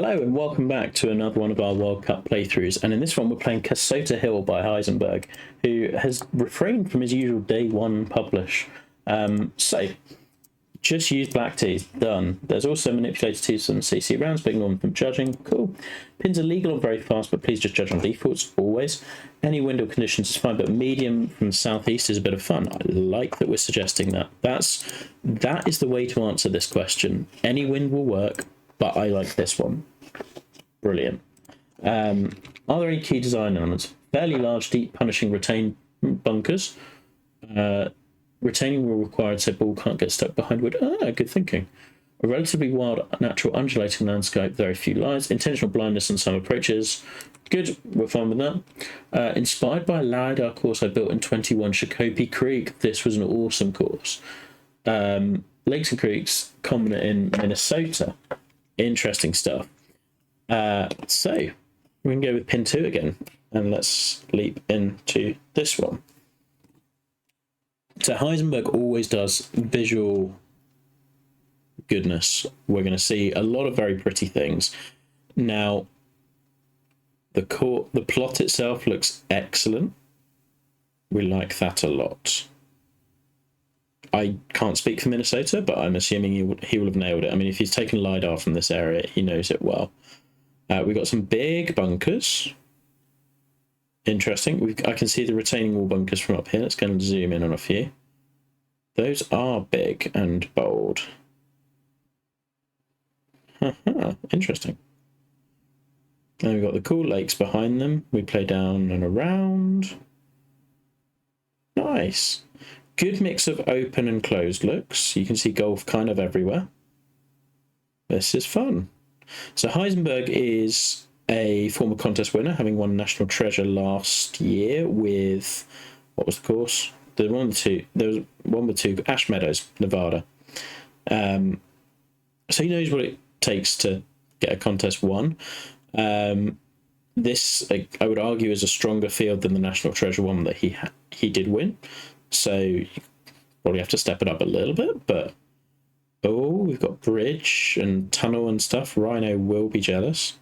Hello and welcome back to another one of our World Cup playthroughs, and in this one we're playing Kasota Hill by Heisenberg, who has refrained from his usual day one publish. So, just use black teas, done. There's also manipulated teas on CC rounds, but ignore them from judging, cool. Pins are legal and very fast, but please just judge on defaults, always. Any wind or conditions is fine, but medium from the southeast is a bit of fun. I like that we're suggesting that. That is the way to answer this question. Any wind will work, but I like this one. Brilliant. Are there any key design elements? Fairly large, deep, punishing retain bunkers. Retaining will require so ball can't get stuck behind wood. Good thinking. A relatively wild, natural, undulating landscape, very few lies. Intentional blindness on some approaches. Good, we're fine with that. Inspired by a LiDAR course I built in 21 Shakopee Creek. This was an awesome course. Lakes and creeks, common in Minnesota. Interesting stuff. So we can go with pin 2 again, and let's leap into this one. So Heisenberg always does visual goodness. We're going to see a lot of very pretty things. Now, the plot itself looks excellent. We like that a lot. I can't speak for Minnesota, but I'm assuming he will have nailed it. I mean, if he's taken LiDAR from this area, he knows it well. We've got some big bunkers. Interesting. I can see the retaining wall bunkers from up here. Let's go and zoom in on a few. Those are big and bold. Interesting. And we've got the cool lakes behind them. We play down and around. Nice. Good mix of open and closed looks. You can see golf kind of everywhere. This is fun. So Heisenberg is a former contest winner, having won National Treasure last year with, what was the course? There was one with two, Ash Meadows, Nevada. So he knows what it takes to get a contest won. This, I would argue, is a stronger field than the National Treasure one that he did win. So you probably have to step it up a little bit, but oh, we've got bridge and tunnel and stuff. Rhino will be jealous.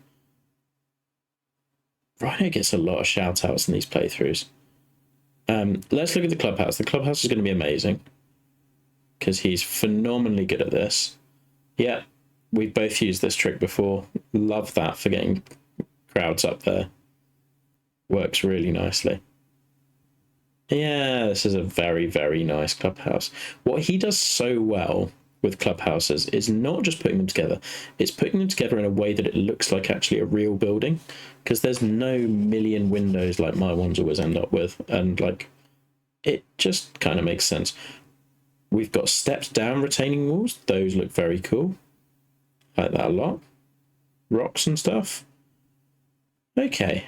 Rhino gets a lot of shout outs in these playthroughs. Let's look at the clubhouse. The clubhouse is going to be amazing because he's phenomenally good at this. Yeah, we've both used this trick before. Love that for getting crowds up there. Works really nicely. Yeah, this is a very, very nice clubhouse. What he does so well with clubhouses is not just putting them together, it's putting them together in a way that it looks like actually a real building, because there's no million windows like my ones always end up with, and like it just kind of makes sense. We've got steps down retaining walls. Those look very cool. Like that a lot. Rocks and stuff. Okay.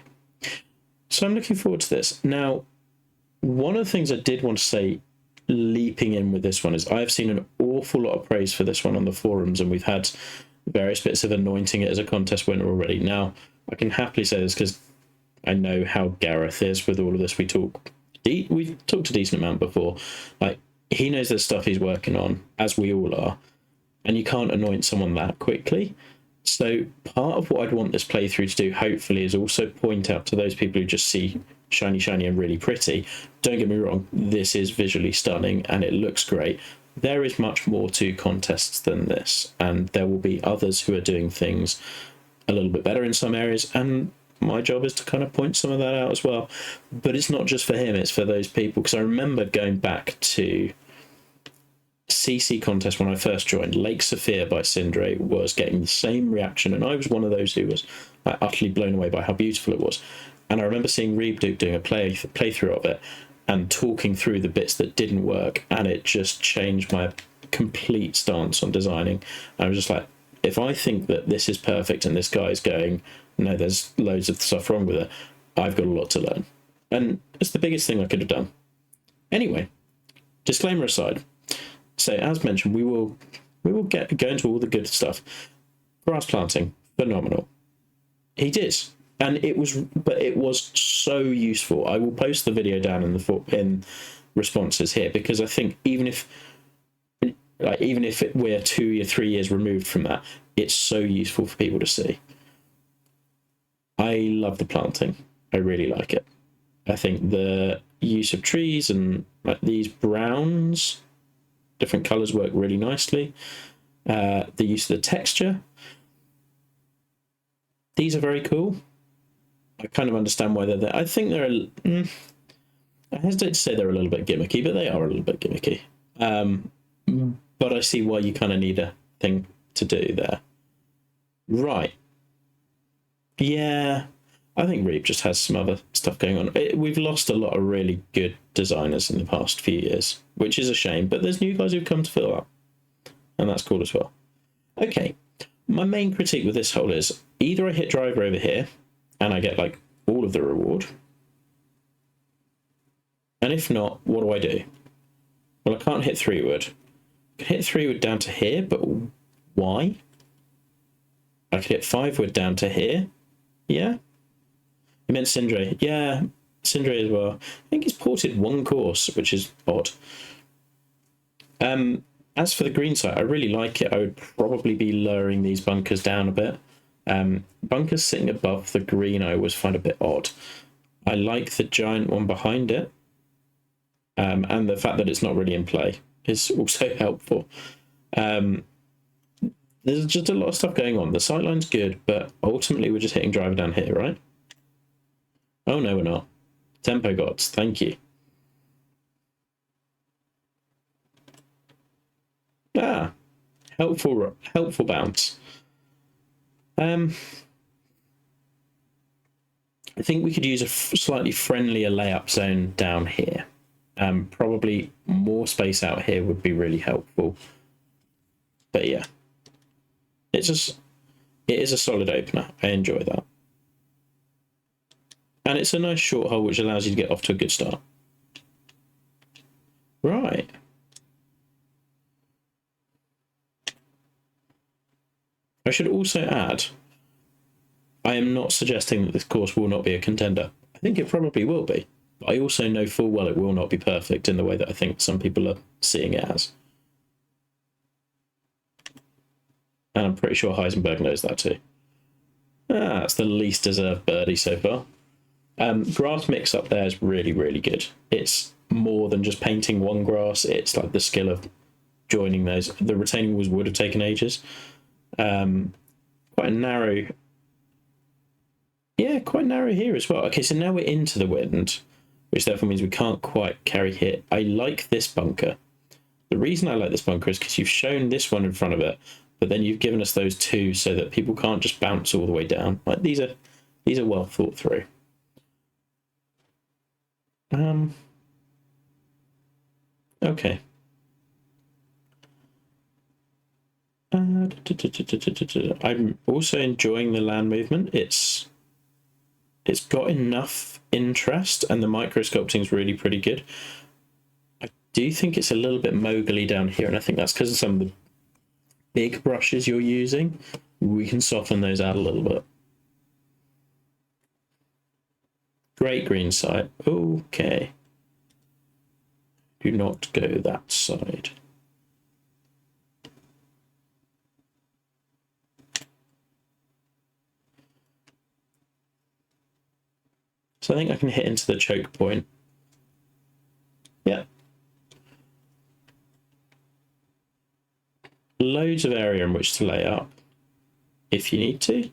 So I'm looking forward to this. Now, one of the things I did want to say leaping in with this one is I've seen an awful lot of praise for this one on the forums, and we've had various bits of anointing it as a contest winner already. Now, I can happily say this because I know how Gareth is with all of this. We've talked a decent amount before. Like, he knows the stuff he's working on, as we all are, and you can't anoint someone that quickly. So part of what I'd want this playthrough to do, hopefully, is also point out to those people who just see shiny, shiny and really pretty. Don't get me wrong, this is visually stunning and it looks great. There is much more to contests than this, and there will be others who are doing things a little bit better in some areas, and my job is to kind of point some of that out as well. But it's not just for him, it's for those people, because I remember going back to CC contest when I first joined. Lake Sophia by Sindre was getting the same reaction, and I was one of those who was like utterly blown away by how beautiful it was. And I remember seeing Reeb Duke doing a playthrough of it and talking through the bits that didn't work, and it just changed my complete stance on designing. I was just like, if I think that this is perfect and this guy's going, no, there's loads of stuff wrong with it, I've got a lot to learn. And it's the biggest thing I could have done. Anyway, disclaimer aside, so as mentioned, we will go into all the good stuff. Grass planting, phenomenal. He did. And it was so useful. I will post the video down in responses here, because I think even if we're 2 or 3 years removed from that, it's so useful for people to see. I love the planting. I really like it. I think the use of trees and like these browns, different colours work really nicely. The use of the texture. These are very cool. I kind of understand why they're there. I think they're... I hesitate to say they're a little bit gimmicky, but they are a little bit gimmicky. But I see why you kind of need a thing to do there. Right. Yeah, I think Reap just has some other stuff going on. We've lost a lot of really good designers in the past few years, which is a shame, but there's new guys who've come to fill up, and that's cool as well. Okay, my main critique with this hole is either I hit driver over here, and I get like all of the reward, and if not, what do I do? Well, I can't hit 3-wood. I can hit 3-wood down to here, but why? I could hit 5-wood down to here. Yeah? You meant Sindre. Yeah, Sindre as well. I think he's ported one course, which is odd. As for the green site, I really like it. I would probably be lowering these bunkers down a bit. Bunkers sitting above the green I always find a bit odd. I like the giant one behind it. And the fact that it's not really in play is also helpful. There's just a lot of stuff going on. The sightline's good, but ultimately we're just hitting driver down here, right? Oh, no, we're not. Tempo gods, thank you. Ah, helpful bounce. I think we could use a slightly friendlier layup zone down here. Probably more space out here would be really helpful. But yeah, it is a solid opener. I enjoy that. And it's a nice short hole which allows you to get off to a good start. Right. I should also add, I am not suggesting that this course will not be a contender. I think it probably will be. But I also know full well it will not be perfect in the way that I think some people are seeing it as. And I'm pretty sure Heisenberg knows that too. That's the least deserved birdie so far. Grass mix up there is really, really good. It's more than just painting one grass. It's like the skill of joining those. The retaining walls would have taken ages. Quite a narrow... Yeah, quite narrow here as well. Okay, so now we're into the wind, which therefore means we can't quite carry here. I like this bunker. The reason I like this bunker is because you've shown this one in front of it, but then you've given us those two so that people can't just bounce all the way down. Like these are well thought through. Okay. I'm also enjoying the land movement. It's got enough interest, and the micro sculpting is really pretty good. I do think it's a little bit mogully down here, and I think that's because of some of the big brushes you're using. We can soften those out a little bit. Great green side. Okay. Do not go that side. So I think I can hit into the choke point. Yeah. Loads of area in which to lay up if you need to,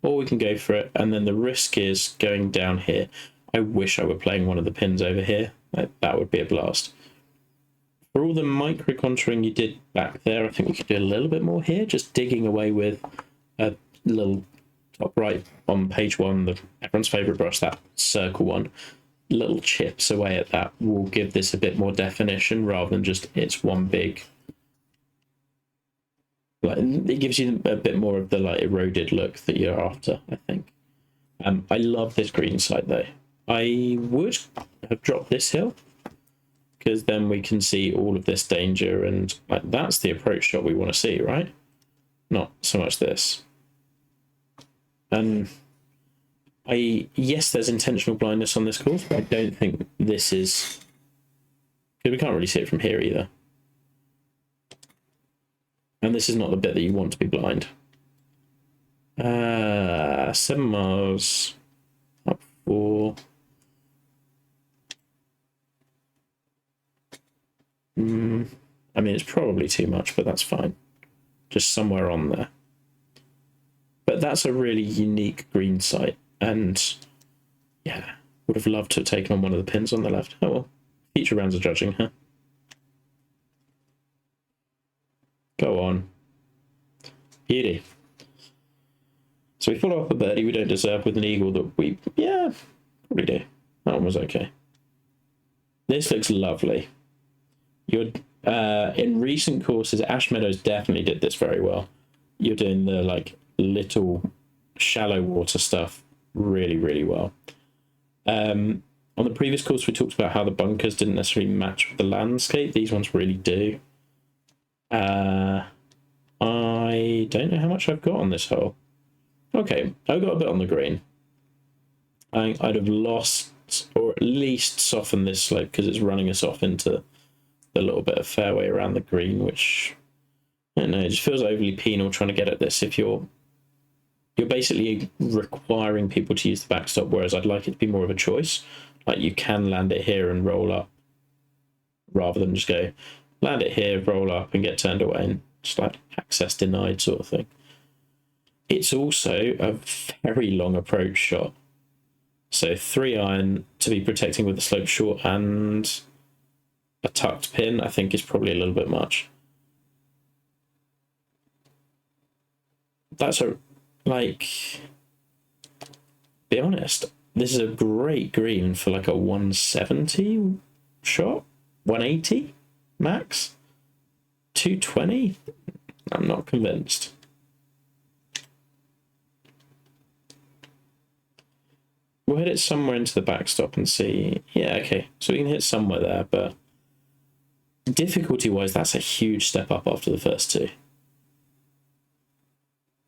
or we can go for it. And then the risk is going down here. I wish I were playing one of the pins over here. That would be a blast. For all the micro contouring you did back there, I think we could do a little bit more here, just digging away with a little top right on page 1, everyone's favourite brush, that circle one. Little chips away at that will give this a bit more definition rather than just it's one big. Like, it gives you a bit more of the like eroded look that you're after, I think. I love this green side though. I would have dropped this hill, because then we can see all of this danger, and like that's the approach shot we want to see, right? Not so much this. And yes, there's intentional blindness on this course, but I don't think this is, because we can't really see it from here either. And this is not the bit that you want to be blind. 7 miles up 4. I mean, it's probably too much, but that's fine. Just somewhere on there. But that's a really unique green site, and yeah, would have loved to have taken on one of the pins on the left. Oh well, future rounds of judging, huh? Go on. Beauty. So we follow up a birdie we don't deserve with an eagle that we, yeah, probably do. That one was okay. This looks lovely. You're in recent courses, Ash Meadows definitely did this very well. You're doing the like little shallow water stuff really, really well. On the previous course, we talked about how the bunkers didn't necessarily match with the landscape. These ones really do. I don't know how much I've got on this hole. Okay, I've got a bit on the green. I'd have lost or at least softened this slope because it's running us off into the little bit of fairway around the green, which I don't know, it just feels overly penal trying to get at this if you're basically requiring people to use the backstop, whereas I'd like it to be more of a choice. Like you can land it here and roll up rather than just go land it here, roll up and get turned away and just like access denied sort of thing. It's also a very long approach shot. So 3 iron to be protecting with the slope short and a tucked pin, I think is probably a little bit much. That's a, like, be honest, this is a great green for like a 170 shot, 180 max, 220. I'm not convinced. We'll hit it somewhere into the backstop and see. Yeah, okay, so we can hit somewhere there, but difficulty-wise, that's a huge step up after the first 2.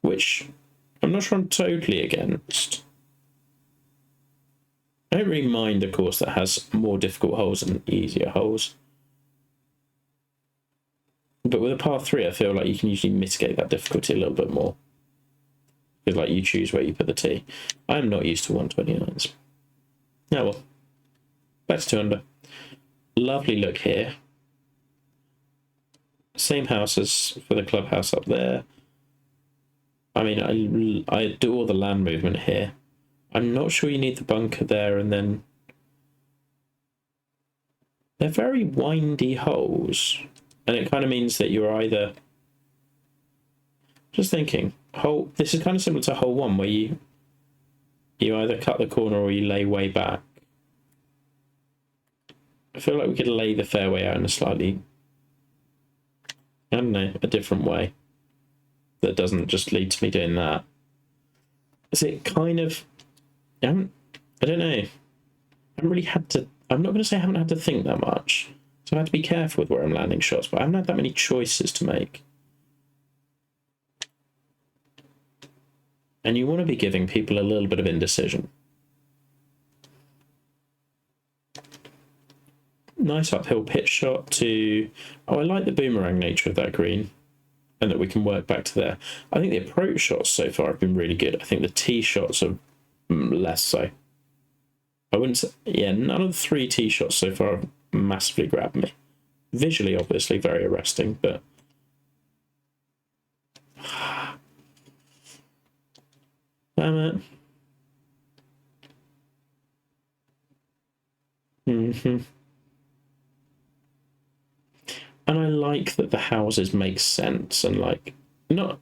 Which I'm not sure I'm totally against. I don't really mind a course that has more difficult holes and easier holes. But with a par 3, I feel like you can usually mitigate that difficulty a little bit more. Because like you choose where you put the tee. I'm not used to 129s. Oh well. Back to 2 under. Lovely look here. Same house as for the clubhouse up there. I mean, I adore the land movement here. I'm not sure you need the bunker there, and then they're very windy holes, and it kind of means that you're either just thinking hole. This is kind of similar to hole 1, where you either cut the corner or you lay way back. I feel like we could lay the fairway out in a slightly, I don't know, a different way that doesn't just lead to me doing that. Is it kind of, I don't know. I haven't really had to, I'm not going to say I haven't had to think that much. So I have to be careful with where I'm landing shots, but I haven't had that many choices to make. And you want to be giving people a little bit of indecision. Nice uphill pitch shot to, oh, I like the boomerang nature of that green and that we can work back to there. I think the approach shots so far have been really good. I think the tee shots are less so. I wouldn't say, yeah, none of the 3 tee shots so far have massively grabbed me. Visually, obviously, very arresting, but damn it. And I like that the houses make sense and like, not,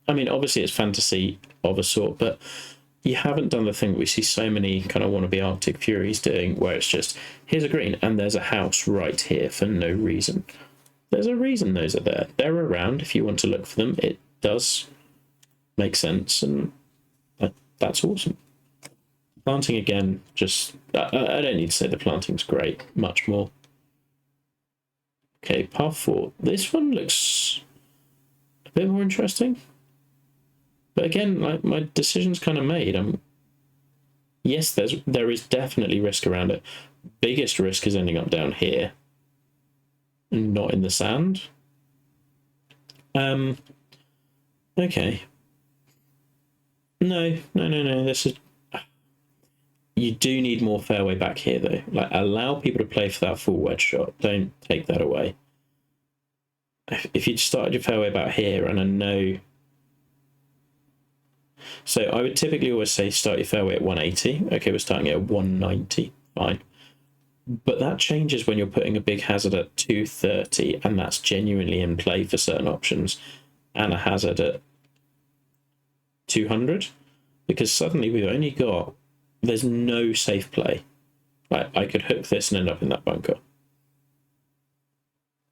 I mean, obviously it's fantasy of a sort, but you haven't done the thing we see so many kind of wannabe Arctic Furies doing, where it's just, here's a green and there's a house right here for no reason. There's a reason those are there. They're around if you want to look for them. It does make sense, and that's awesome. Planting again, just, I don't need to say the planting's great, much more. Okay, par 4. This one looks a bit more interesting. But again, like, my decision's kind of made. Yes, there is definitely risk around it. Biggest risk is ending up down here, not in the sand. Okay. No. This is... You do need more fairway back here, though. Like, allow people to play for that full wedge shot. Don't take that away. If you'd started your fairway about here, and I know... So I would typically always say start your fairway at 180. Okay, we're starting at 190. Fine. But that changes when you're putting a big hazard at 230, and that's genuinely in play for certain options, and a hazard at 200, because suddenly we've only got... There's no safe play. Like, I could hook this and end up in that bunker.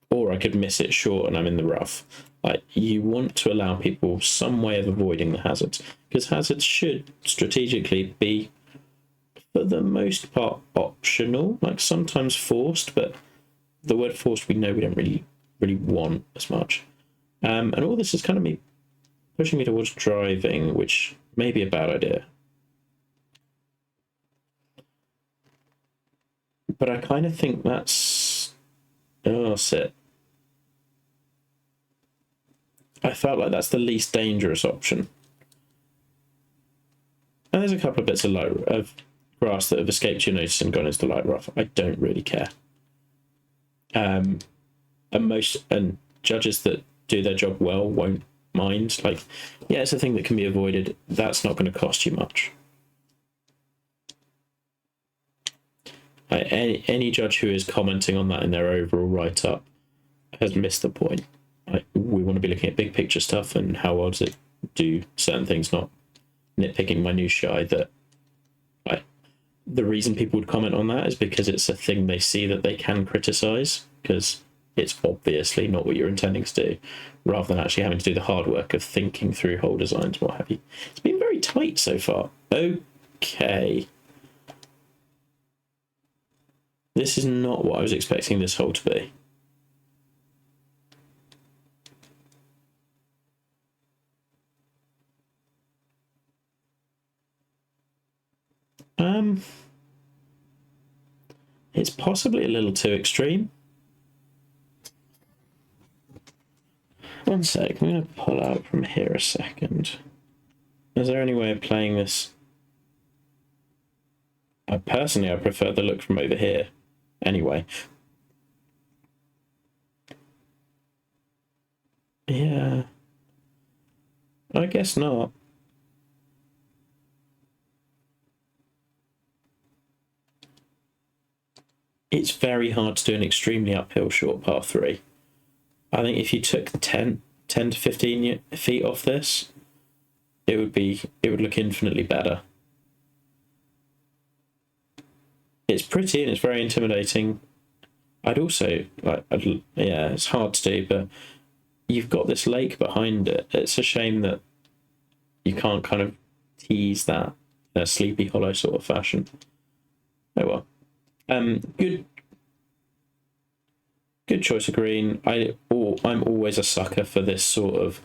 Or I could miss it short and I'm in the rough. Like, you want to allow people some way of avoiding the hazards, because hazards should strategically be, for the most part, optional, like sometimes forced, but the word forced we know we don't really want as much. And all this is kind of me pushing me towards driving, which may be a bad idea. But I kind of think that's... Oh, sit. I felt like that's the least dangerous option. And there's a couple of bits of grass that have escaped your notice and gone into the light rough. I don't really care. And judges that do their job well won't mind. Like, yeah, it's a thing that can be avoided. That's not going to cost you much. Any judge who is commenting on that in their overall write-up has missed the point. We want to be looking at big picture stuff and how well does it do certain things, not nitpicking minutiae. That the reason people would comment on that is because it's a thing they see that they can criticize, because it's obviously not what you're intending to do, rather than actually having to do the hard work of thinking through hole designs, what have you. It's been very tight so far. Okay. This is not what I was expecting this hole to be. It's possibly a little too extreme. One sec, I'm going to pull out from here a second. Is there any way of playing this? Personally, I prefer the look from over here. Anyway. Yeah. I guess not. It's very hard to do an extremely uphill short par 3. I think if you took 10 to 15 feet off this, it would look infinitely better. It's pretty and it's very intimidating. I'd also yeah, it's hard to do, but you've got this lake behind it. It's a shame that you can't kind of tease that in a Sleepy Hollow sort of fashion. Oh well. Good choice of green. I'm always a sucker for this sort of,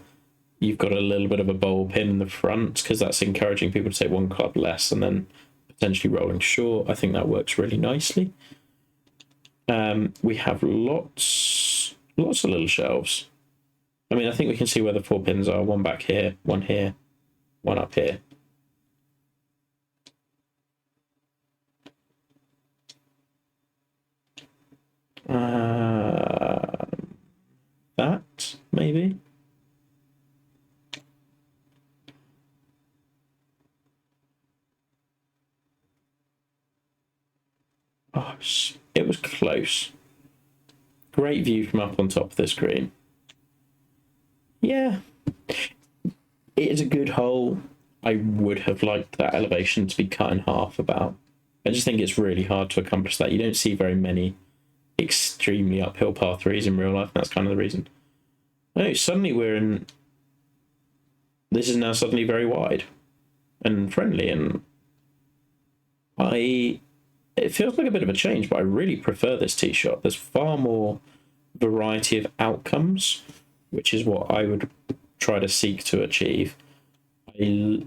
you've got a little bit of a bowl pin in the front, because that's encouraging people to take one club less and then potentially rolling short. I think that works really nicely. We have lots of little shelves. I mean, I think we can see where the 4 pins are. One back here, one up here. That, maybe? Oh, it was close. Great view from up on top of the screen. Yeah. It is a good hole. I would have liked that elevation to be cut in half about. I just think it's really hard to accomplish that. You don't see very many extremely uphill par 3s in real life, and that's kind of the reason. No, suddenly this is now suddenly very wide and friendly, and it feels like a bit of a change, but I really prefer this tee shot. There's far more variety of outcomes, which is what I would try to seek to achieve. I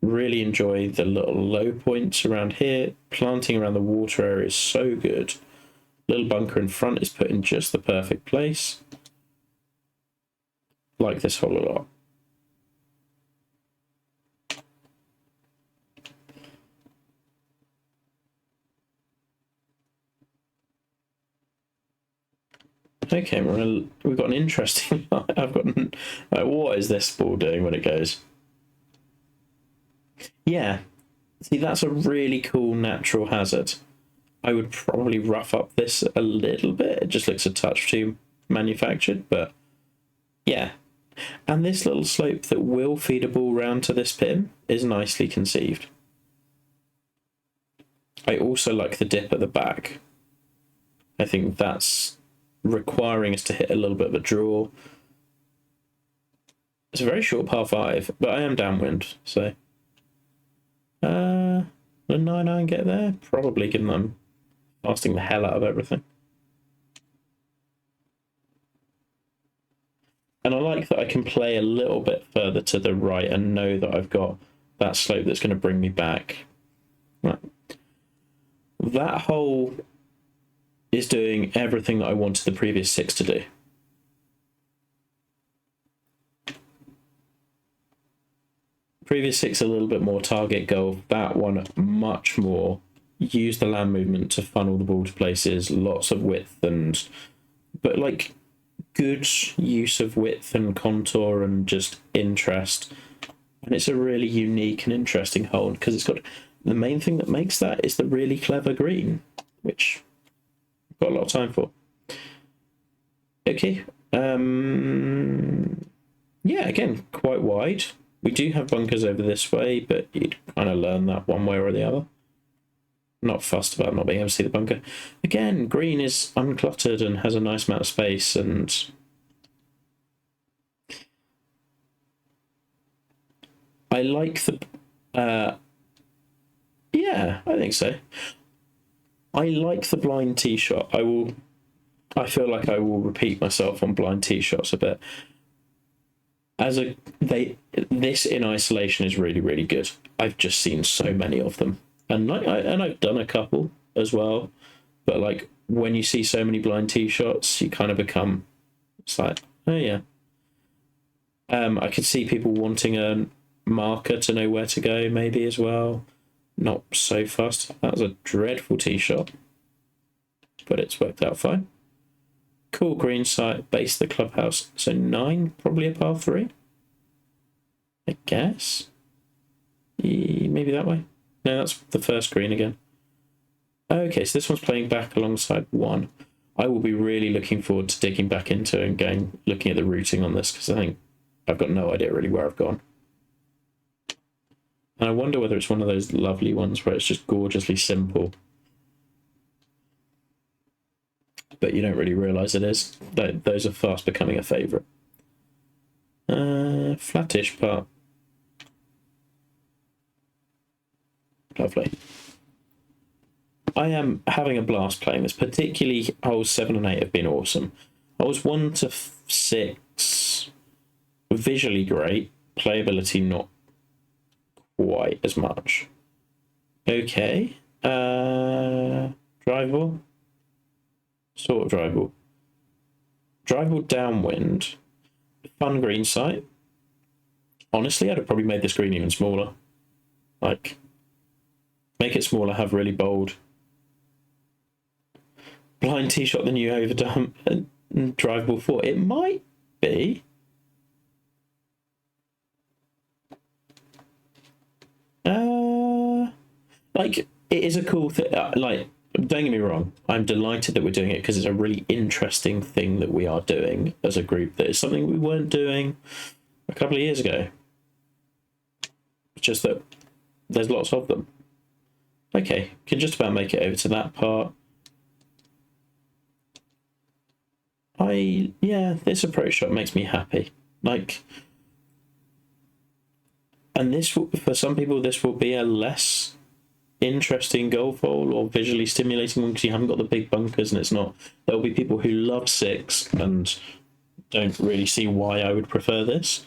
really enjoy the little low points around here. Planting around the water area is so good. Little bunker in front is put in just the perfect place. Like this hole a lot. Okay, we've got an interesting. I've got. Like, what is this ball doing when it goes? Yeah, see, that's a really cool natural hazard. I would probably rough up this a little bit. It just looks a touch too manufactured, but yeah. And this little slope that will feed a ball round to this pin is nicely conceived. I also like the dip at the back. I think that's requiring us to hit a little bit of a draw. It's a very short par 5, but I am downwind, so will 9-iron get there? Probably, given I'm fasting the hell out of everything. And I like that I can play a little bit further to the right and know that I've got that slope that's going to bring me back. Right. That hole is doing everything that I wanted the previous 6 to do. Previous 6 a little bit more target goal. That one much more. Use the land movement to funnel the ball to places. Lots of width but like good use of width and contour and just interest. And it's a really unique and interesting hole because it's got the main thing that makes that is the really clever green, which I've got a lot of time for. Okay. Yeah, again, quite wide. We do have bunkers over this way, but you'd kind of learn that one way or the other. Not fussed about not being able to see the bunker. Again, green is uncluttered and has a nice amount of space, and I like the yeah, I think so. I like the blind tee shot. I feel like I will repeat myself on blind tee shots a bit. This in isolation is really, really good. I've just seen so many of them, and I've done a couple as well. But like when you see so many blind tee shots, you kind of become, it's like, oh yeah. I could see people wanting a marker to know where to go, maybe as well. Not so fast. That was a dreadful tee shot, but it's worked out fine. Cool green site, base the clubhouse. So 9, probably a par 3. I guess. Maybe that way. No, that's the first green again. Okay, so this one's playing back alongside 1. I will be really looking forward to digging back into and looking at the routing on this because I think I've got no idea really where I've gone. And I wonder whether it's one of those lovely ones where it's just gorgeously simple, but you don't really realise it is. Those are fast becoming a favourite. Flattish part. Lovely. I am having a blast playing this, particularly holes 7 and 8 have been awesome. Holes 1 to 6, visually great, playability not quite as much. Okay. Drive ball. Sort of drive ball. Drive ball downwind. Fun green site. Honestly, I'd have probably made this green even smaller. Like, make it smaller, have really bold. Blind tee shot the new overdump and drive ball 4. It might be. Like, it is a cool thing. Like, don't get me wrong. I'm delighted that we're doing it because it's a really interesting thing that we are doing as a group. That is something we weren't doing a couple of years ago. It's just that there's lots of them. Okay, can just about make it over to that part. This approach shot makes me happy. Like, and this, for some people, this will be a less interesting golf hole or visually stimulating one because you haven't got the big bunkers and it's not. There'll be people who love 6 and don't really see why I would prefer this.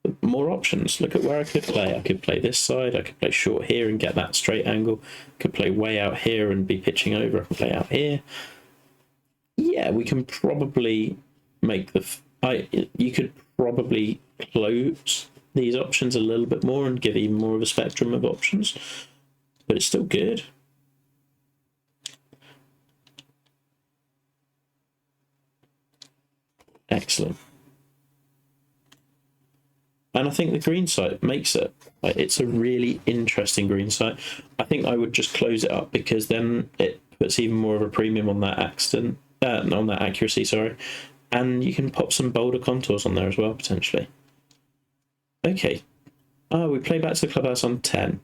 But more options. Look at where I could play. I could play this side. I could play short here and get that straight angle. I could play way out here and be pitching over. I can play out here. Yeah, we can probably make you could probably close these options a little bit more and give even more of a spectrum of options, but it's still good. Excellent. And I think the green site makes it. Like, it's a really interesting green site. I think I would just close it up because then it puts even more of a premium on that on that accuracy, sorry. And you can pop some bolder contours on there as well, potentially. Okay. Oh, we play back to the clubhouse on 10.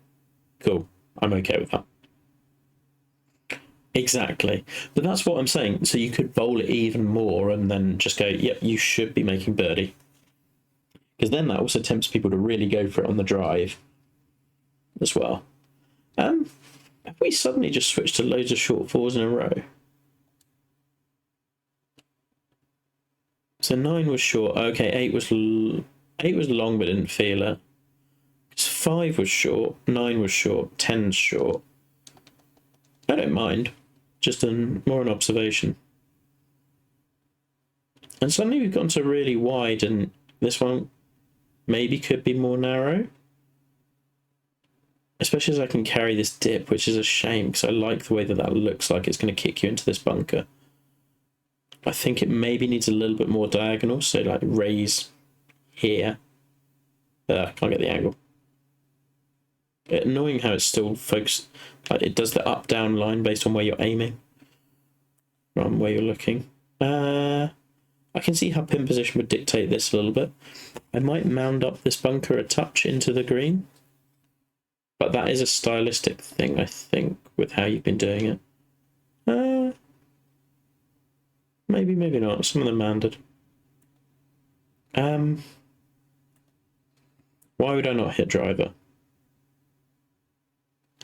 Cool. I'm okay with that. Exactly. But that's what I'm saying. So you could bowl it even more and then just go, yep, you should be making birdie. Because then that also tempts people to really go for it on the drive as well. Have we suddenly just switched to loads of short fours in a row? So 9 was short. Okay, 8 was long but didn't feel it. 5 was short, 9 was short, 10's short. I don't mind. Just more an observation. And suddenly we've gone to really wide, and this one maybe could be more narrow. Especially as I can carry this dip, which is a shame because I like the way that looks like it's going to kick you into this bunker. I think it maybe needs a little bit more diagonal, so like raise here. Can't get the angle. Annoying how it's still focused. Like it does the up-down line based on where you're aiming, from where you're looking. I can see how pin position would dictate this a little bit. I might mound up this bunker a touch into the green. But that is a stylistic thing, I think, with how you've been doing it. Maybe, maybe not. Some of them manded. Why would I not hit driver?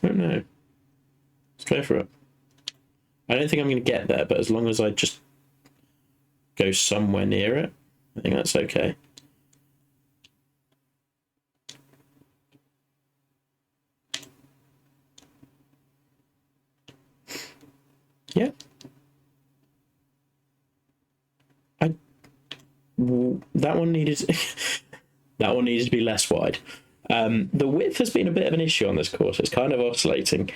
I don't know. Let's go for it. I don't think I'm going to get there, but as long as I just go somewhere near it, I think that's okay. Yeah. That one needed that one needed to be less wide. The width has been a bit of an issue on this course. It's kind of oscillating.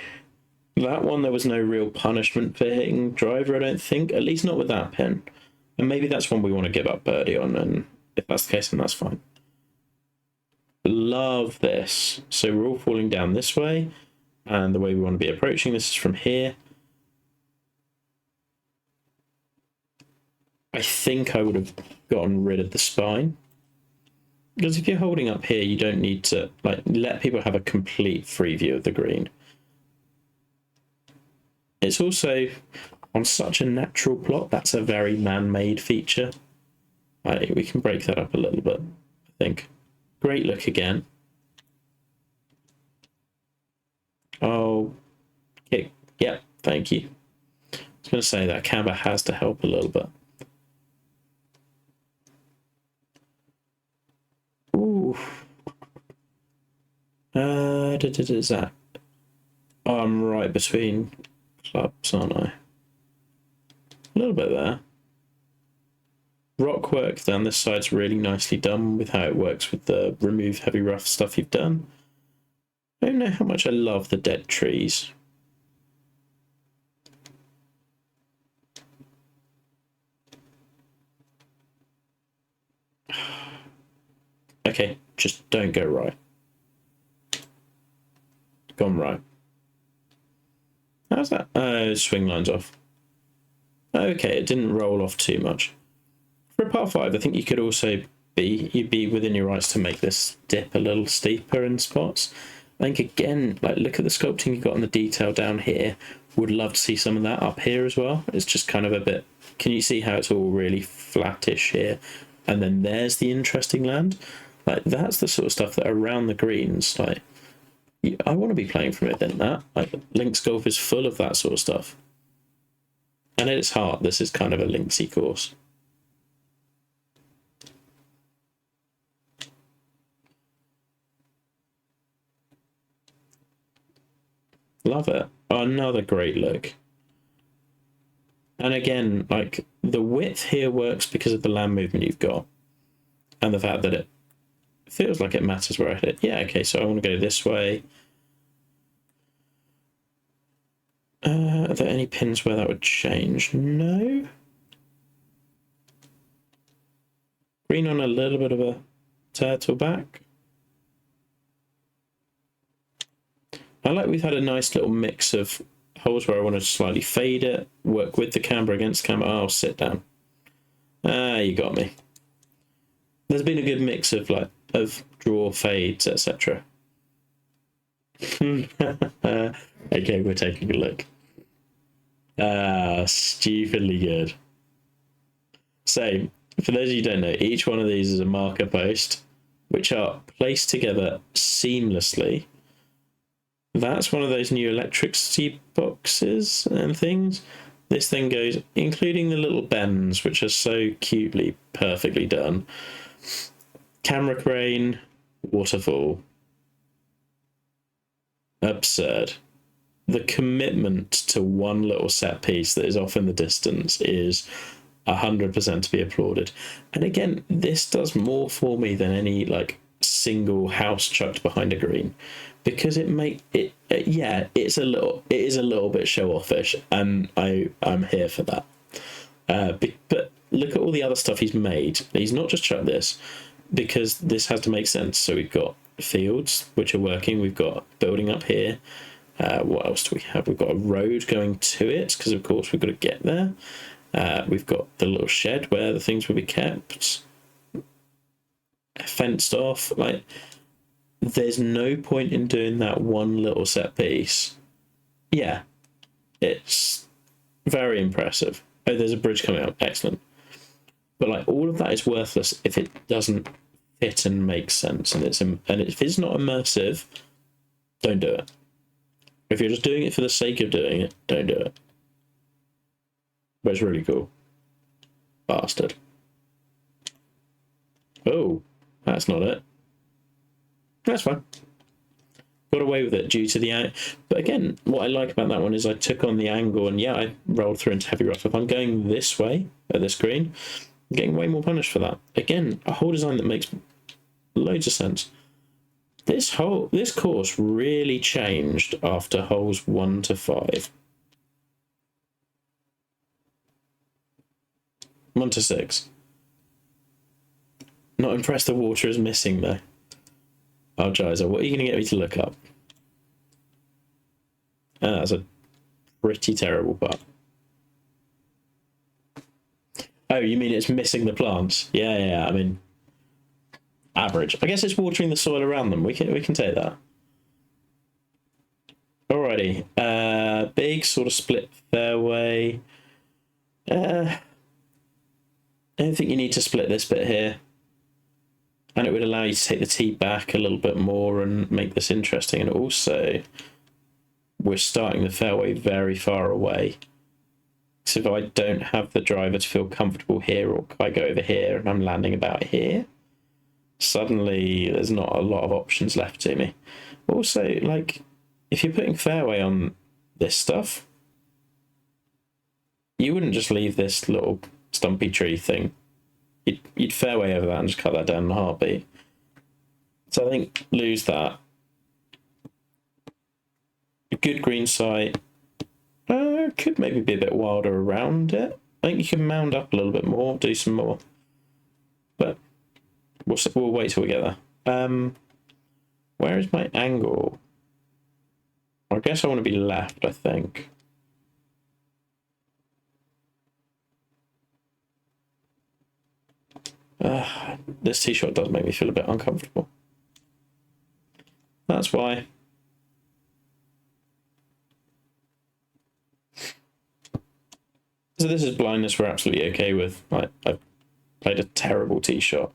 That one, there was no real punishment for hitting driver, I don't think. At least not with that pin. And maybe that's one we want to give up birdie on, and if that's the case, then that's fine. Love this. So we're all falling down this way, and the way we want to be approaching this is from here. I think I would have gotten rid of the spine. Because if you're holding up here, you don't need to let people have a complete free view of the green. It's also on such a natural plot, that's a very man-made feature. We can break that up a little bit, I think. Great look again. Oh, kick. Yeah, thank you. I was going to say that camber has to help a little bit. Ooh. Is that? Oh, I'm right between clubs, aren't I? A little bit there. Rock work down this side's really nicely done with how it works with the remove heavy rough stuff you've done. I don't know how much I love the dead trees. Okay, just don't go right. Gone right. How's that? Swing lines off. Okay, it didn't roll off too much. For a par 5, I think you could also you'd be within your rights to make this dip a little steeper in spots. I think again, look at the sculpting you've got on the detail down here. Would love to see some of that up here as well. It's just kind of a bit. Can you see how it's all really flattish here, and then there's the interesting land? That's the sort of stuff that around the greens, I want to be playing from it in that. Links golf is full of that sort of stuff. And at its heart, this is kind of a linksy course. Love it. Another great look. And again, the width here works because of the land movement you've got. And the fact that it feels like it matters where I hit it. Yeah, okay, so I want to go this way. Are there any pins where that would change? No. Green on a little bit of a turtle back. I like we've had a nice little mix of holes where I want to slightly fade it, work with the camber, against the camber. Oh, sit down. Ah, you got me. There's been a good mix of draw, fades, etc. Okay, we're taking a look. Stupidly good. So, for those of you who don't know, each one of these is a marker post, which are placed together seamlessly. That's one of those new electricity boxes and things. This thing goes, including the little bends, which are so cutely, perfectly done. Camera crane, waterfall. Absurd. The commitment to one little set piece that is off in the distance is 100% to be applauded. And again, this does more for me than any single house chucked behind a green, because it is a little bit show offish, and I'm here for that. But look at all the other stuff he's made. He's not just chucked this, because this has to make sense. So we've got fields which are working. We've got building up here. What else do we have? We've got a road going to it, because of course we've got to get there. We've got the little shed where the things will be kept. Fenced off. There's no point in doing that one little set piece. Yeah, it's very impressive. Oh, there's a bridge coming up. Excellent. But all of that is worthless if it doesn't fit and make sense, and if it's not immersive, don't do it. If you're just doing it for the sake of doing it, don't do it. But it's really cool. Bastard. Oh, that's not it. That's fine. Got away with it due to the... But again, what I like about that one is I took on the angle, and yeah, I rolled through into heavy rough. If I'm going this way at this green, I'm getting way more punished for that. Again, a whole design that makes loads of sense. This course really changed after holes 1 to 5. 1 to 6. Not impressed the water is missing though. Oh, Jizer, what are you going to get me to look up? That's a pretty terrible part. Oh, you mean it's missing the plants? Yeah. I mean, average. I guess it's watering the soil around them. We can take that. Alrighty. Big sort of split fairway. I don't think you need to split this bit here. And it would allow you to take the tee back a little bit more and make this interesting. And also, we're starting the fairway very far away. So if I don't have the driver to feel comfortable here, or I go over here and I'm landing about here, suddenly there's not a lot of options left to me. Also, if you're putting fairway on this stuff, you wouldn't just leave this little stumpy tree thing. You'd fairway over that and just cut that down in a heartbeat. So I think lose that. A good green site. Could maybe be a bit wilder around it. I think you can mound up a little bit more, do some more. But we'll wait till we get there. Where is my angle? I guess I want to be left, I think. This tee shot does make me feel a bit uncomfortable. That's why. So this is blindness we're absolutely okay with. I've played a terrible tee shot.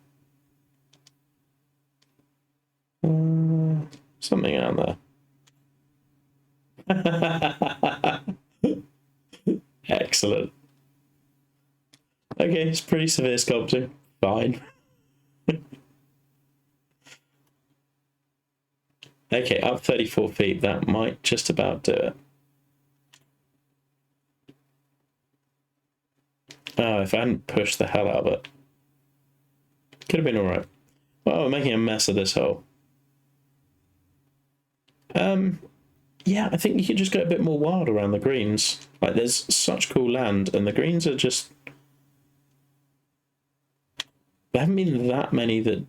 Something out there. Excellent. Okay, it's pretty severe sculpting. Fine. Okay, up 34 feet. That might just about do it. Oh, if I hadn't pushed the hell out of it. Could have been alright. Well, we're making a mess of this hole. Yeah, I think you could just go a bit more wild around the greens. There's such cool land, and the greens are just... there haven't been that many that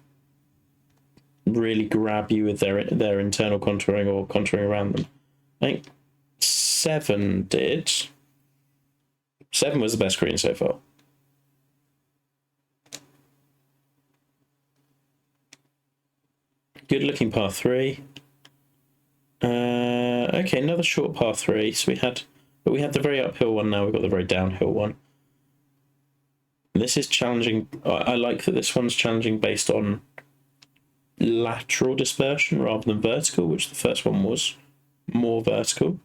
really grab you with their internal contouring or contouring around them. I think 7 did. 7 was the best green so far. Good looking par 3. Okay, another short par 3. So we had the very uphill one. Now we've got the very downhill one. This is challenging. I like that this one's challenging based on lateral dispersion rather than vertical, which the first one was more vertical.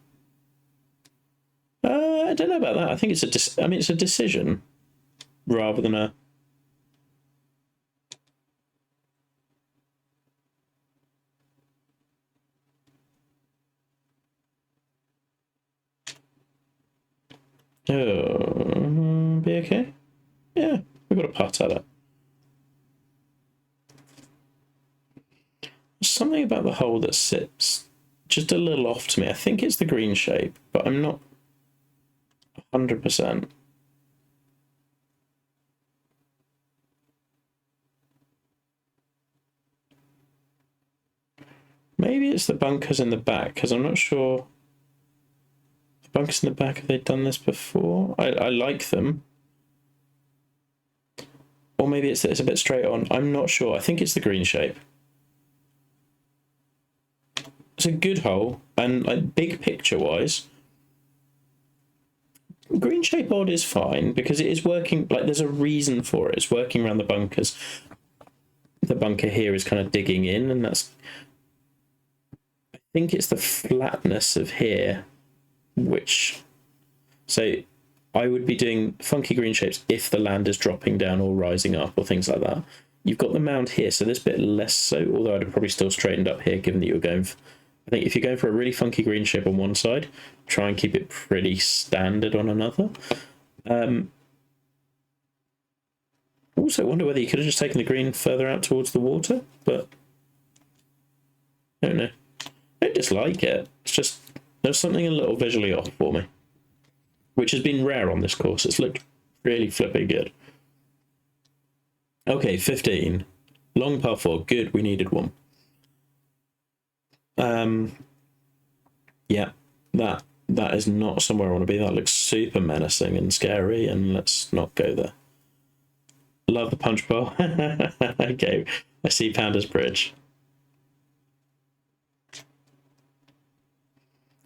I don't know about that. I think it's it's a decision rather than a. Oh, be okay. Yeah, we've got a putt at it. There's something about the hole that sits just a little off to me. I think it's the green shape, but I'm not 100%. Maybe it's the bunkers in the back, because I'm not sure. The bunkers in the back, have they done this before? I like them. Or maybe it's a bit straight on. I'm not sure. I think it's the green shape. It's a good hole, and like big picture wise, green shape odd is fine because it is working. Like there's a reason for it. It's working around the bunkers. The bunker here is kind of digging in, and that's. I think it's the flatness of here, which. So, I would be doing funky green shapes if the land is dropping down or rising up or things like that. You've got the mound here, so this bit less so. Although I'd have probably still straightened up here, given that you're going. I think if you're going for a really funky green shape on one side, try and keep it pretty standard on another. Also, wonder whether you could have just taken the green further out towards the water, but I don't know. I don't dislike it. It's just there's something a little visually off for me, which has been rare on this course. It's looked really flipping good. Okay, 15. Long par 4. Good, we needed one. Yeah, that is not somewhere I want to be. That looks super menacing and scary, and let's not go there. Love the punch bowl. Okay, I see Panda's Bridge.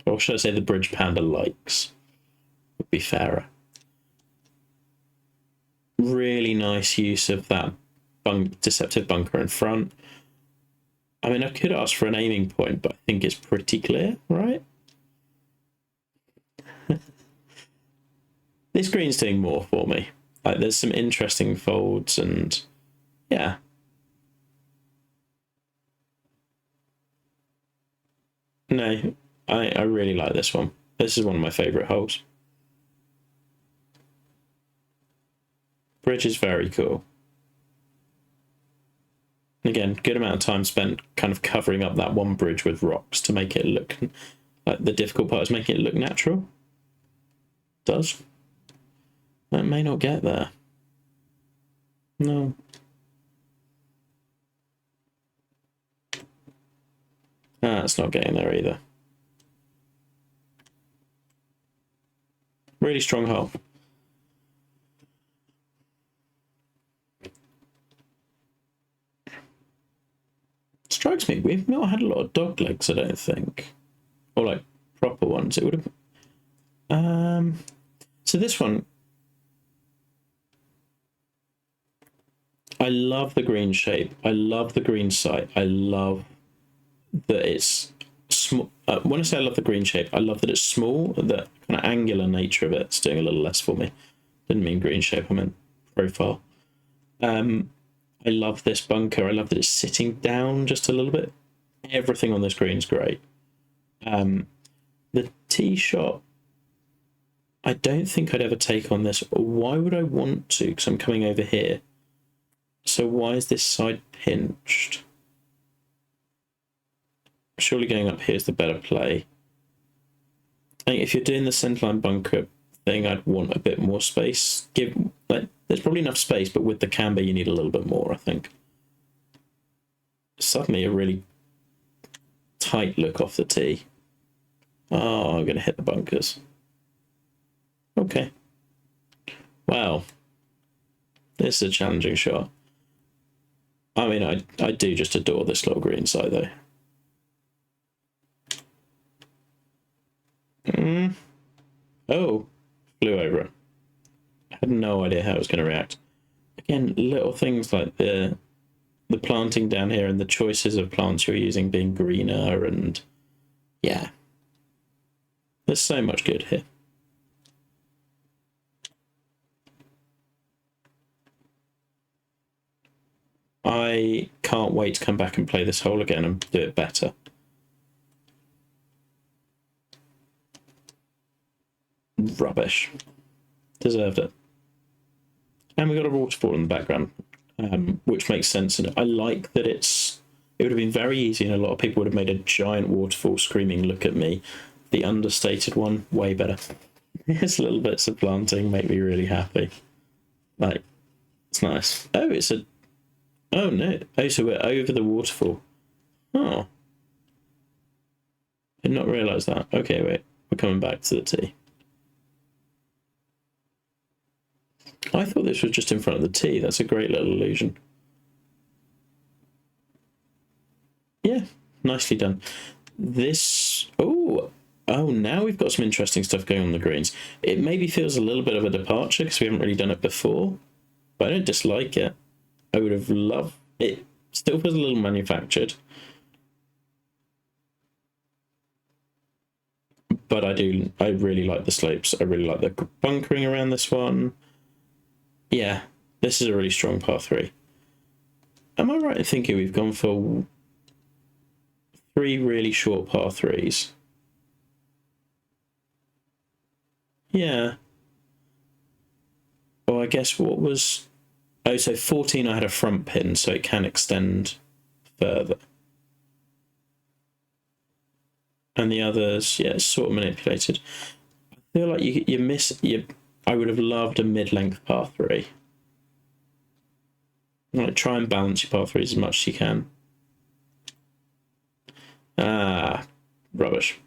Or should I say the bridge Panda likes? Would be fairer. Really nice use of that deceptive bunker in front. I mean, I could ask for an aiming point, but I think it's pretty clear, right? This green's doing more for me. Like, there's some interesting folds, and yeah. No, I really like this one. This is one of my favourite holes. Bridge is very cool. Again, good amount of time spent kind of covering up that one bridge with rocks to make it look like the difficult part is making it look natural. It does. That may not get there. No. It's not getting there either. Really strong hole. Strikes me, we've not had a lot of dog legs, I don't think. Or like proper ones. It would have. So this one. I love the green shape. I love the green site. I love that it's small. When I say I love the green shape, I love that it's small. The kind of angular nature of it's doing a little less for me. Didn't mean green shape, I meant profile. I love this bunker. I love that it's sitting down just a little bit. Everything on this green is great. The tee shot, I don't think I'd ever take on this. Why would I want to? Because I'm coming over here. So why is this side pinched? Surely going up here is the better play. I think if you're doing the centerline bunker thing, I'd want a bit more space. There's probably enough space, but with the camber, you need a little bit more, I think. Suddenly, a really tight look off the tee. Oh, I'm going to hit the bunkers. Okay. Wow. This is a challenging shot. I mean, I do just adore this little green side, though. Oh, flew over it. I had no idea how it was going to react. Again, little things like the planting down here and the choices of plants you're using being greener, and yeah. There's so much good here. I can't wait to come back and play this hole again and do it better. Rubbish. Deserved it. And we got a waterfall in the background, which makes sense. And I like that it would have been very easy, and a lot of people would have made a giant waterfall screaming, "Look at me." The understated one, way better. It's little bits of planting make me really happy. Like, it's nice. Oh, it's a... Oh, no. Oh, so we're over the waterfall. Oh. Did not realise that. Okay, wait. We're coming back to the tee. I thought this was just in front of the tee. That's a great little illusion. Yeah, nicely done. This... Oh, now we've got some interesting stuff going on the greens. It maybe feels a little bit of a departure because we haven't really done it before, but I don't dislike it. I would have loved it. Still feels a little manufactured, but I really like the slopes. I really like the bunkering around this one. Yeah, this is a really strong par 3. Am I right in thinking we've gone for 3 really short par 3s? Yeah. Well, I guess what was... Oh, so 14 I had a front pin, so it can extend further. And the others, yeah, it's sort of manipulated. I feel like you miss... I would have loved a mid-length par 3. Like, try and balance your par 3s as much as you can. Ah, rubbish.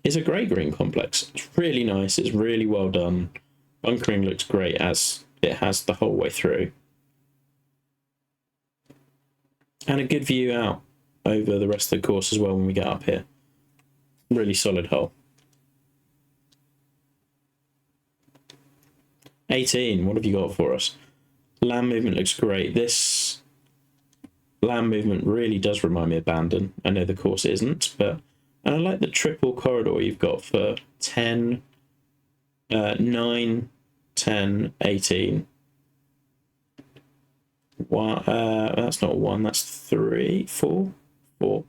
It's a great green complex. It's really nice. It's really well done. Bunkering looks great as it has the whole way through. And a good view out over the rest of the course as well when we get up here. Really solid hole. 18, what have you got for us? Land movement looks great. This land movement really does remind me of Bandon. I know the course isn't, but... And I like the triple corridor you've got for 10, 9, 10, 18. One, that's not 1, that's 3, 4, 4.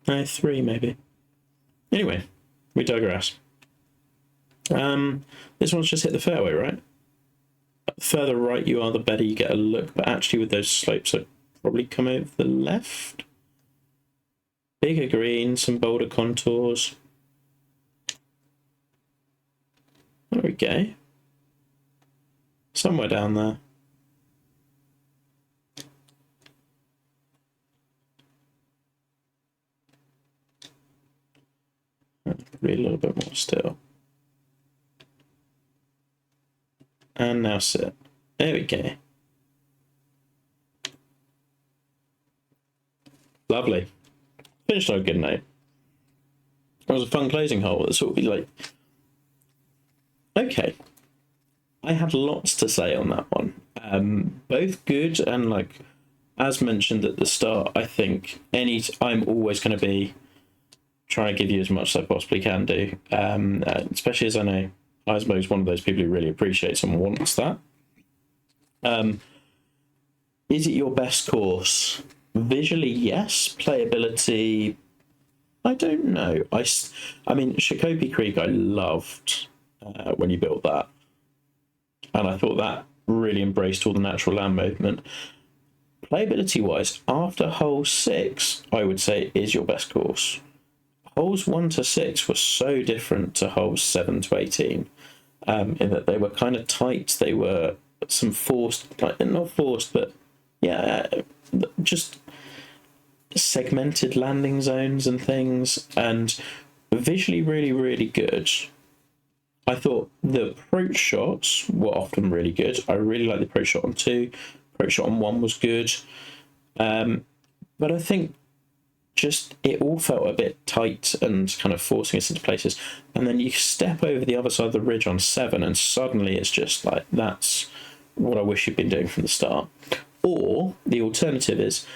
No, 3 maybe. Anyway, we digress. This one's just hit the fairway, right? The further right you are, the better you get a look, but actually with those slopes, I'd probably come over the left. Bigger green, some bolder contours. There we go. Somewhere down there. Probably a little bit more still. And now sit. There we go. Lovely. Finished on a good note. It was a fun closing hole. It's sort of be like... Okay. I had lots to say on that one. Both good and, like, as mentioned at the start, I think I'm always going to be trying to give you as much as I possibly can do. Especially as I know Heisenberg is one of those people who really appreciates and wants that. Is it your best course? Visually, yes. Playability, I don't know. I mean, Shakopee Creek I loved when you built that. And I thought that really embraced all the natural land movement. Playability-wise, after hole 6, I would say is your best course. Holes 1 to 6 were so different to holes 7 to 18. in that they were kind of tight. They were some forced, like not forced, but yeah, just segmented landing zones and things, and visually really, really good. I thought the approach shots were often really good. I really like the approach shot on 2. Approach shot on 1 was good. But I think just it all felt a bit tight and kind of forcing us into places. And then you step over the other side of the ridge on 7 and suddenly it's just like, that's what I wish you'd been doing from the start. Or the alternative is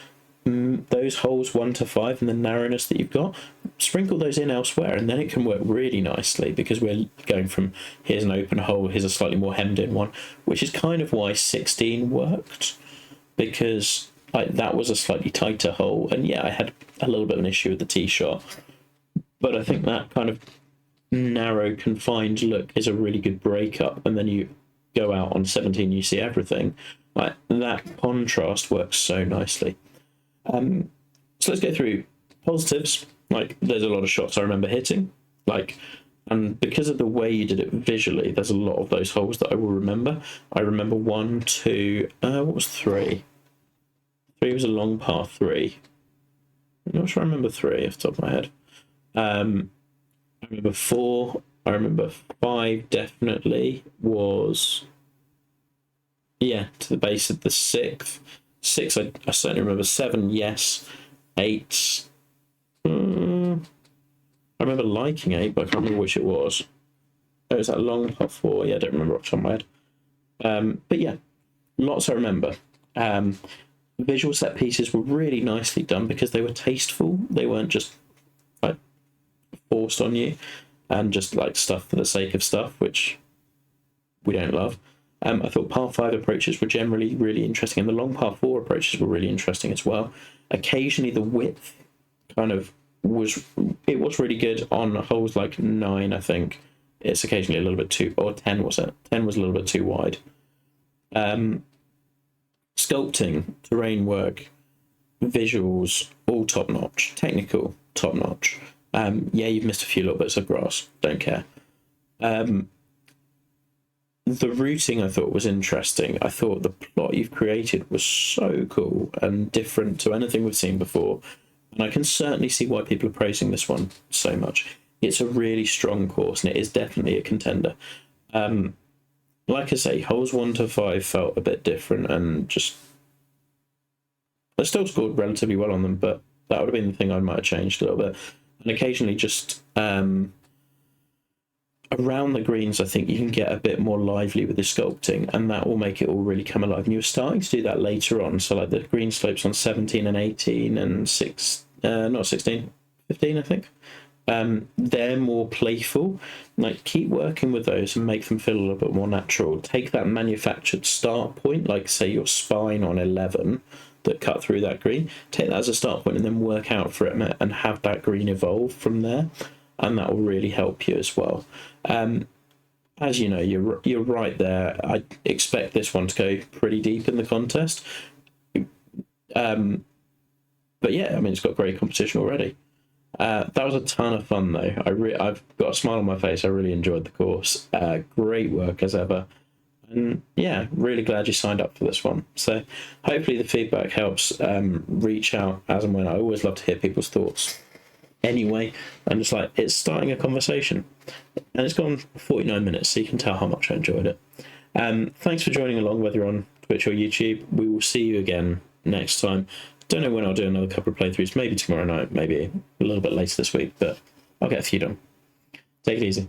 those holes 1 to 5 and the narrowness that you've got, sprinkle those in elsewhere, and then it can work really nicely, because we're going from here's an open hole, here's a slightly more hemmed in one, which is kind of why 16 worked, because like that was a slightly tighter hole, and yeah, I had a little bit of an issue with the tee shot, but I think that kind of narrow confined look is a really good breakup, and then you go out on 17, you see everything. Like that contrast works so nicely. So let's go through positives. Like, there's a lot of shots I remember hitting, like, and because of the way you did it visually, there's a lot of those holes that I will remember. I remember 1, 2, what was 3? 3 was a long par 3. I'm not sure I remember 3 off the top of my head. I remember 4. I remember 5 definitely was, yeah, to the base of the 6th. 6, I certainly remember. 7, yes. 8, I remember liking 8, but I can't remember which it was. It was that long par 4. Yeah, I don't remember off the top of my head. But yeah, lots I remember. Visual set pieces were really nicely done because they were tasteful. They weren't just like forced on you and just like stuff for the sake of stuff, which we don't love. I thought par 5 approaches were generally really interesting, and the long par 4 approaches were really interesting as well. Occasionally the width kind of was really good on holes like 9, I think. It's occasionally a little bit too, or 10 was it? 10 was a little bit too wide. Sculpting, terrain work, visuals, all top notch. Technical, top notch. Yeah, you've missed a few little bits of grass. Don't care. The routing I thought was interesting. I thought the plot you've created was so cool and different to anything we've seen before. And I can certainly see why people are praising this one so much. It's a really strong course, and it is definitely a contender. Like I say, holes 1 to 5 felt a bit different, and just I still scored relatively well on them, but that would have been the thing I might have changed a little bit. And occasionally just around the greens, I think you can get a bit more lively with the sculpting, and that will make it all really come alive. And you were starting to do that later on. So like the green slopes on 17 and 18 and 15, I think. They're more playful. Like, keep working with those and make them feel a little bit more natural. Take that manufactured start point, like say your spine on 11 that cut through that green, take that as a start point and then work out for it and have that green evolve from there, and that will really help you as well. As you know, you're right there. I expect this one to go pretty deep in the contest. But yeah, I mean, it's got great competition already. That was a ton of fun, though. I've got a smile on my face. I really enjoyed the course. Great work as ever. And yeah, really glad you signed up for this one. So hopefully the feedback helps. Reach out as and when. I always love to hear people's thoughts. Anyway, I'm just like, it's starting a conversation. And it's gone 49 minutes, so you can tell how much I enjoyed it. Thanks for joining along, whether you're on Twitch or YouTube. We will see you again next time. Don't know when I'll do another couple of playthroughs. Maybe tomorrow night, maybe a little bit later this week, but I'll get a few done. Take it easy.